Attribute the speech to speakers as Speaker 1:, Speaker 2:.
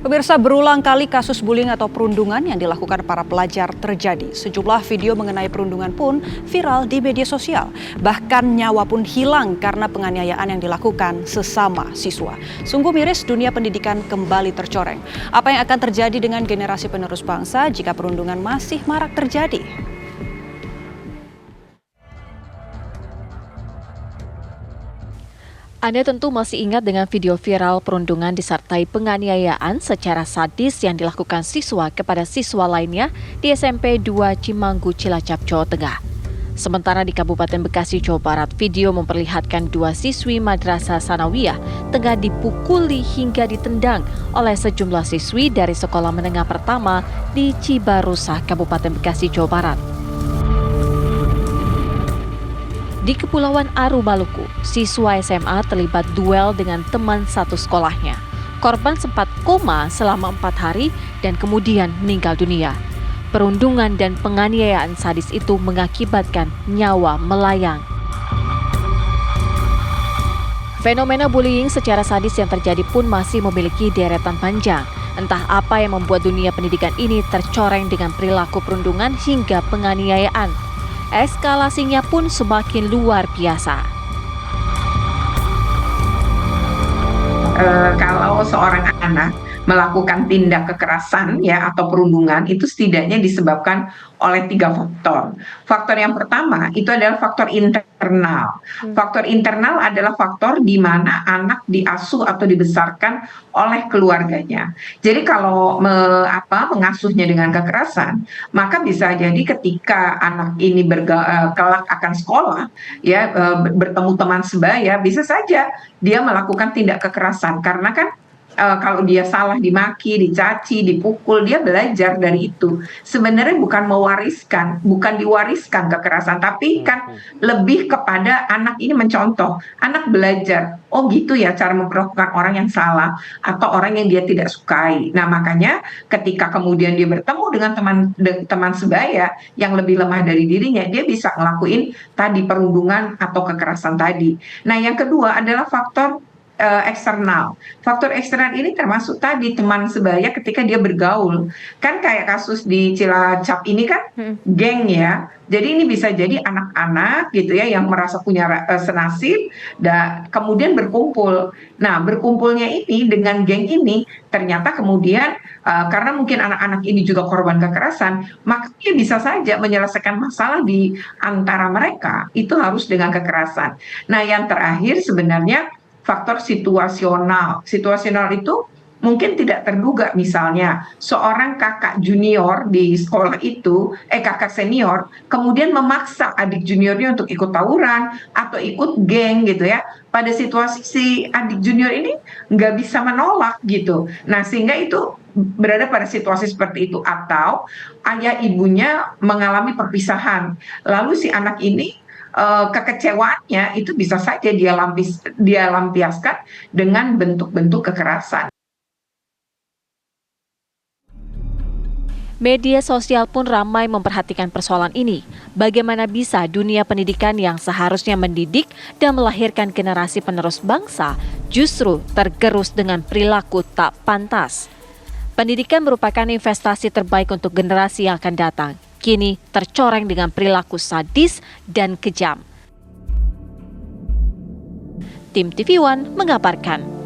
Speaker 1: Pemirsa, berulang kali kasus bullying atau perundungan yang dilakukan para pelajar terjadi. Sejumlah video mengenai perundungan pun viral di media sosial. Bahkan nyawa pun hilang karena penganiayaan yang dilakukan sesama siswa. Sungguh miris dunia pendidikan kembali tercoreng. Apa yang akan terjadi dengan generasi penerus bangsa jika perundungan masih marak terjadi?
Speaker 2: Anda tentu masih ingat dengan video viral perundungan disertai penganiayaan secara sadis yang dilakukan siswa kepada siswa lainnya di SMP 2 Cimanggu, Cilacap, Jawa Tengah. Sementara di Kabupaten Bekasi, Jawa Barat, video memperlihatkan dua siswi Madrasah Sanawiyah tengah dipukuli hingga ditendang oleh sejumlah siswi dari sekolah menengah pertama di Cibarusah, Kabupaten Bekasi, Jawa Barat. Di Kepulauan Aru, Maluku, siswa SMA terlibat duel dengan teman satu sekolahnya. Korban sempat koma selama 4 hari dan kemudian meninggal dunia. Perundungan dan penganiayaan sadis itu mengakibatkan nyawa melayang. Fenomena bullying secara sadis yang terjadi pun masih memiliki deretan panjang. Entah apa yang membuat dunia pendidikan ini tercoreng dengan perilaku perundungan hingga penganiayaan. Eskalasinya pun semakin luar biasa.
Speaker 3: Kalau seorang anak melakukan tindak kekerasan ya atau perundungan itu setidaknya disebabkan oleh 3 faktor. Faktor yang pertama itu adalah faktor internal. Faktor internal adalah faktor di mana anak diasuh atau dibesarkan oleh keluarganya. Jadi kalau mengasuhnya dengan kekerasan, maka bisa jadi ketika anak ini kelak akan sekolah ya bertemu teman sebaya, bisa saja dia melakukan tindak kekerasan karena kan kalau dia salah dimaki, dicaci, dipukul, dia belajar dari itu. Sebenarnya bukan diwariskan kekerasan, tapi kan lebih kepada anak ini mencontoh, anak belajar. Oh gitu ya cara memperlakukan orang yang salah atau orang yang dia tidak sukai. Nah makanya ketika kemudian dia bertemu dengan teman sebaya yang lebih lemah dari dirinya, dia bisa ngelakuin tadi perundungan atau kekerasan tadi. Nah yang kedua adalah faktor eksternal. Faktor eksternal ini termasuk tadi teman sebaya ketika dia bergaul. Kan kayak kasus di Cilacap ini kan geng ya. Jadi ini bisa jadi anak-anak gitu ya yang merasa punya senasib dan kemudian berkumpul. Nah, berkumpulnya ini dengan geng ini ternyata kemudian karena mungkin anak-anak ini juga korban kekerasan, maka dia bisa saja menyelesaikan masalah di antara mereka itu harus dengan kekerasan. Nah, yang terakhir sebenarnya faktor situasional. Situasional itu mungkin tidak terduga, misalnya seorang kakak junior di sekolah itu, kakak senior, kemudian memaksa adik juniornya untuk ikut tawuran atau ikut geng gitu ya. Pada situasi si adik junior ini nggak bisa menolak gitu. Nah sehingga itu berada pada situasi seperti itu. Atau ayah ibunya mengalami perpisahan. Lalu si anak ini kekecewaannya itu bisa saja dia lampiaskan dengan bentuk-bentuk kekerasan.
Speaker 2: Media sosial pun ramai memperhatikan persoalan ini. Bagaimana bisa dunia pendidikan yang seharusnya mendidik dan melahirkan generasi penerus bangsa justru tergerus dengan perilaku tak pantas. Pendidikan merupakan investasi terbaik untuk generasi yang akan datang. Kini tercoreng dengan perilaku sadis dan kejam. Tim TV One mengabarkan.